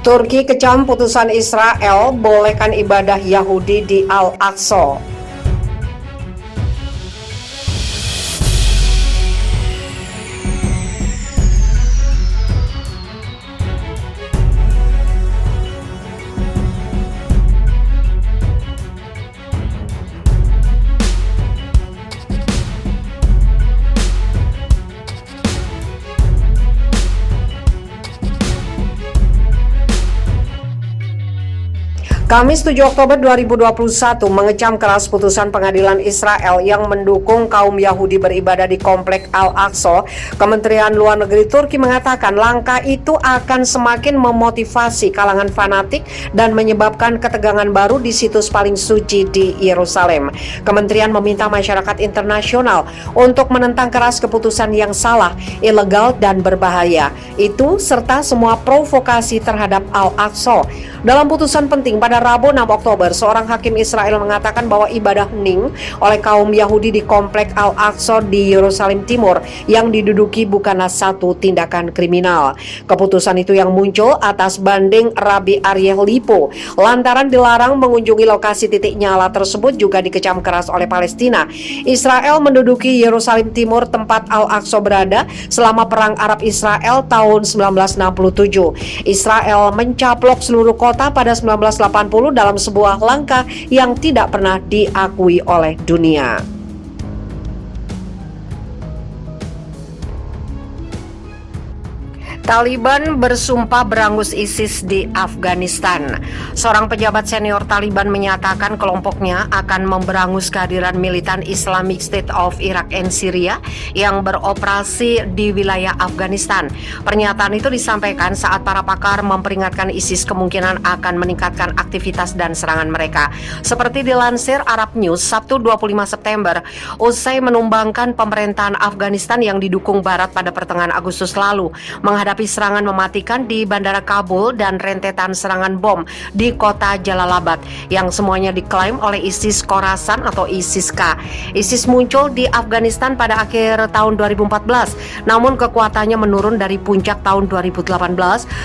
Turki kecam putusan Israel bolehkan ibadah Yahudi di Al-Aqsa. Kamis 7 Oktober 2021 mengecam keras putusan pengadilan Israel yang mendukung kaum Yahudi beribadah di komplek Al-Aqsa. Kementerian Luar Negeri Turki mengatakan langkah itu akan semakin memotivasi kalangan fanatik dan menyebabkan ketegangan baru di situs paling suci di Yerusalem. Kementerian meminta masyarakat internasional untuk menentang keras keputusan yang salah, ilegal, dan berbahaya itu serta semua provokasi terhadap Al-Aqsa. Dalam putusan penting pada Rabu 6 Oktober, seorang hakim Israel mengatakan bahwa ibadah hening oleh kaum Yahudi di komplek Al-Aqsa di Yerusalem Timur yang diduduki bukanlah satu tindakan kriminal. Keputusan itu yang muncul atas banding Rabbi Aryeh Lipo lantaran dilarang mengunjungi lokasi titik nyala tersebut juga dikecam keras oleh Palestina. Israel menduduki Yerusalem Timur tempat Al-Aqsa berada selama Perang Arab Israel tahun 1967. Israel mencaplok seluruh kota pada 1980 dalam sebuah langkah yang tidak pernah diakui oleh dunia. Taliban bersumpah berangus ISIS di Afghanistan. Seorang pejabat senior Taliban menyatakan kelompoknya akan memberangus kehadiran militan Islamic State of Iraq and Syria yang beroperasi di wilayah Afghanistan. Pernyataan itu disampaikan saat para pakar memperingatkan ISIS kemungkinan akan meningkatkan aktivitas dan serangan mereka. Seperti dilansir Arab News Sabtu 25 September, usai menumbangkan pemerintahan Afghanistan yang didukung Barat pada pertengahan Agustus lalu, menghadapi serangan mematikan di Bandara Kabul dan rentetan serangan bom di kota Jalalabad yang semuanya diklaim oleh ISIS Khorasan atau ISIS-K. ISIS muncul di Afghanistan pada akhir tahun 2014, namun kekuatannya menurun dari puncak tahun 2018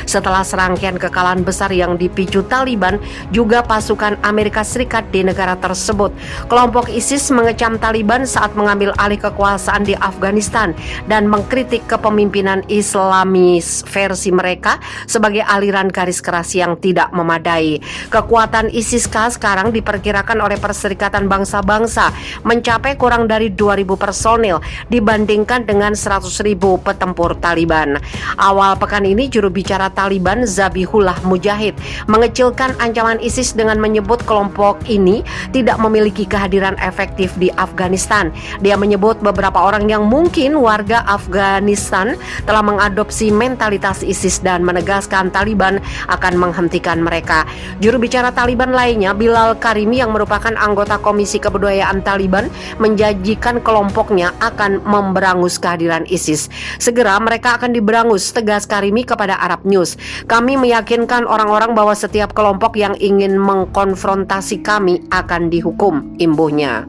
setelah serangkaian kekalahan besar yang dipicu Taliban juga pasukan Amerika Serikat di negara tersebut. Kelompok ISIS mengecam Taliban saat mengambil alih kekuasaan di Afghanistan dan mengkritik kepemimpinan Islami versi mereka sebagai aliran garis keras yang tidak memadai. Kekuatan ISIS-K sekarang diperkirakan oleh Perserikatan Bangsa-Bangsa mencapai kurang dari 2.000 personil dibandingkan dengan 100.000 petempur Taliban. Awal pekan ini juru bicara Taliban Zabihullah Mujahid mengecilkan ancaman ISIS dengan menyebut kelompok ini tidak memiliki kehadiran efektif di Afghanistan. Dia menyebut beberapa orang yang mungkin warga Afghanistan telah mengadopsi mentalitas ISIS dan menegaskan Taliban akan menghentikan mereka. Juru bicara Taliban lainnya, Bilal Karimi yang merupakan anggota Komisi Kebudayaan Taliban, menjanjikan kelompoknya akan memberangus kehadiran ISIS. Segera mereka akan diberangus, tegas Karimi kepada Arab News. Kami meyakinkan orang-orang bahwa setiap kelompok yang ingin mengkonfrontasi kami akan dihukum, imbuhnya.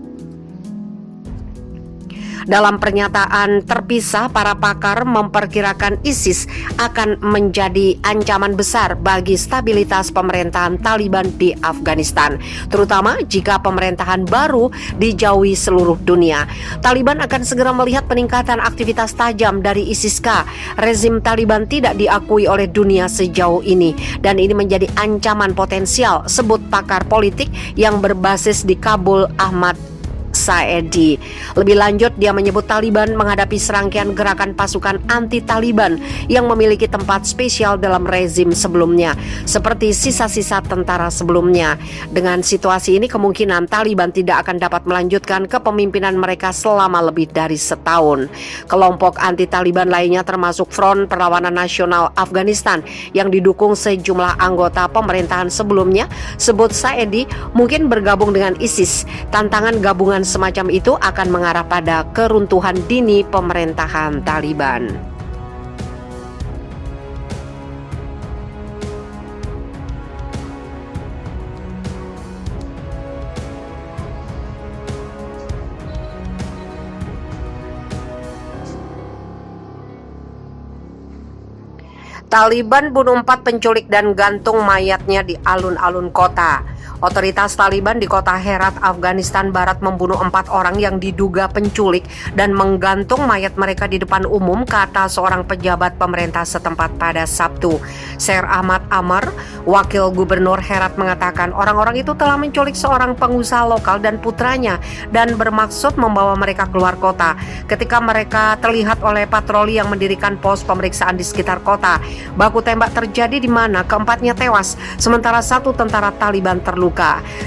Dalam pernyataan terpisah, para pakar memperkirakan ISIS akan menjadi ancaman besar bagi stabilitas pemerintahan Taliban di Afghanistan, terutama jika pemerintahan baru dijauhi seluruh dunia. Taliban akan segera melihat peningkatan aktivitas tajam dari ISIS-K. Rezim Taliban tidak diakui oleh dunia sejauh ini, dan ini menjadi ancaman potensial, sebut pakar politik yang berbasis di Kabul, Ahmad Saedi. Lebih lanjut, dia menyebut Taliban menghadapi serangkaian gerakan pasukan anti-Taliban yang memiliki tempat spesial dalam rezim sebelumnya, seperti sisa-sisa tentara sebelumnya. Dengan situasi ini, kemungkinan Taliban tidak akan dapat melanjutkan kepemimpinan mereka selama lebih dari setahun. Kelompok anti-Taliban lainnya termasuk Front Perlawanan Nasional Afghanistan yang didukung sejumlah anggota pemerintahan sebelumnya, sebut Saedi, mungkin bergabung dengan ISIS. Tantangan gabungan semacam itu akan mengarah pada keruntuhan dini pemerintahan Taliban. Taliban bunuh 4 penculik dan gantung mayatnya di alun-alun kota. Otoritas Taliban di kota Herat, Afghanistan Barat membunuh 4 orang yang diduga penculik dan menggantung mayat mereka di depan umum, kata seorang pejabat pemerintah setempat pada Sabtu. Sher Ahmad Amar, wakil gubernur Herat, mengatakan orang-orang itu telah menculik seorang pengusaha lokal dan putranya dan bermaksud membawa mereka keluar kota. Ketika mereka terlihat oleh patroli yang mendirikan pos pemeriksaan di sekitar kota, baku tembak terjadi di mana keempatnya tewas, sementara 1 tentara Taliban terluka.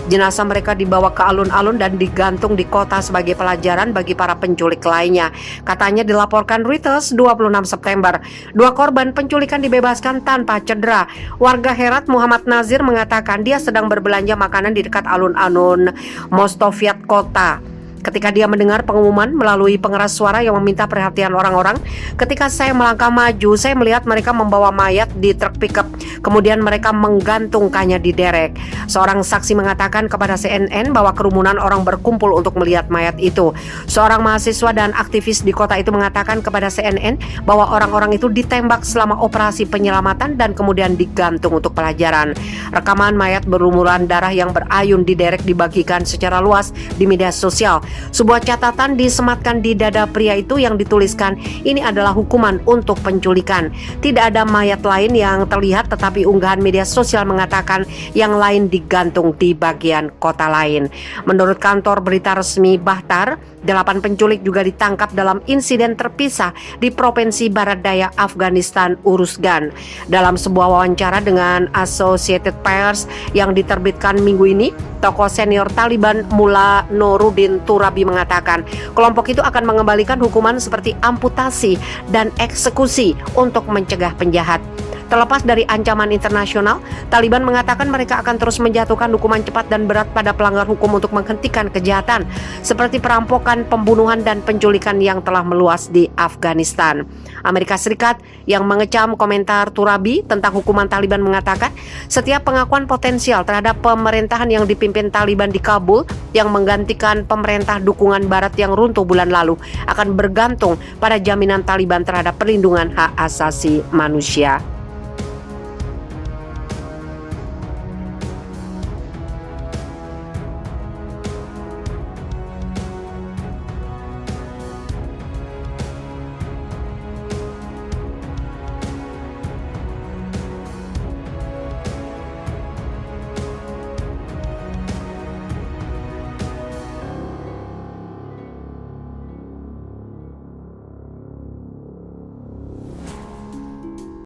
Jenazah mereka dibawa ke alun-alun dan digantung di kota sebagai pelajaran bagi para penculik lainnya. Katanya dilaporkan Reuters 26 September. 2 korban penculikan dibebaskan tanpa cedera. Warga Herat Muhammad Nazir mengatakan dia sedang berbelanja makanan di dekat alun-alun Mostofiat kota. Ketika dia mendengar pengumuman melalui pengeras suara yang meminta perhatian orang-orang, ketika saya melangkah maju, saya melihat mereka membawa mayat di truk pickup. Kemudian mereka menggantungkannya di derek. Seorang saksi mengatakan kepada CNN bahwa kerumunan orang berkumpul untuk melihat mayat itu. Seorang mahasiswa dan aktivis di kota itu mengatakan kepada CNN bahwa orang-orang itu ditembak selama operasi penyelamatan dan kemudian digantung untuk pelajaran. Rekaman mayat berlumuran darah yang berayun di derek dibagikan secara luas di media sosial. Sebuah catatan disematkan di dada pria itu yang dituliskan, "Ini adalah hukuman untuk penculikan." Tidak ada mayat lain yang terlihat, tetapi unggahan media sosial mengatakan yang lain digantung di bagian kota lain. Menurut kantor berita resmi Bahtar, 8 penculik juga ditangkap dalam insiden terpisah di Provinsi Barat Daya Afghanistan, Uruzgan. Dalam sebuah wawancara dengan Associated Press yang diterbitkan minggu ini, tokoh senior Taliban Mullah Nouruddin Turabi mengatakan kelompok itu akan mengembalikan hukuman seperti amputasi dan eksekusi untuk mencegah penjahat. Terlepas dari ancaman internasional, Taliban mengatakan mereka akan terus menjatuhkan hukuman cepat dan berat pada pelanggar hukum untuk menghentikan kejahatan seperti perampokan, pembunuhan, dan penculikan yang telah meluas di Afghanistan. Amerika Serikat yang mengecam komentar Turabi tentang hukuman Taliban mengatakan setiap pengakuan potensial terhadap pemerintahan yang dipimpin Taliban di Kabul yang menggantikan pemerintah dukungan Barat yang runtuh bulan lalu akan bergantung pada jaminan Taliban terhadap perlindungan hak asasi manusia.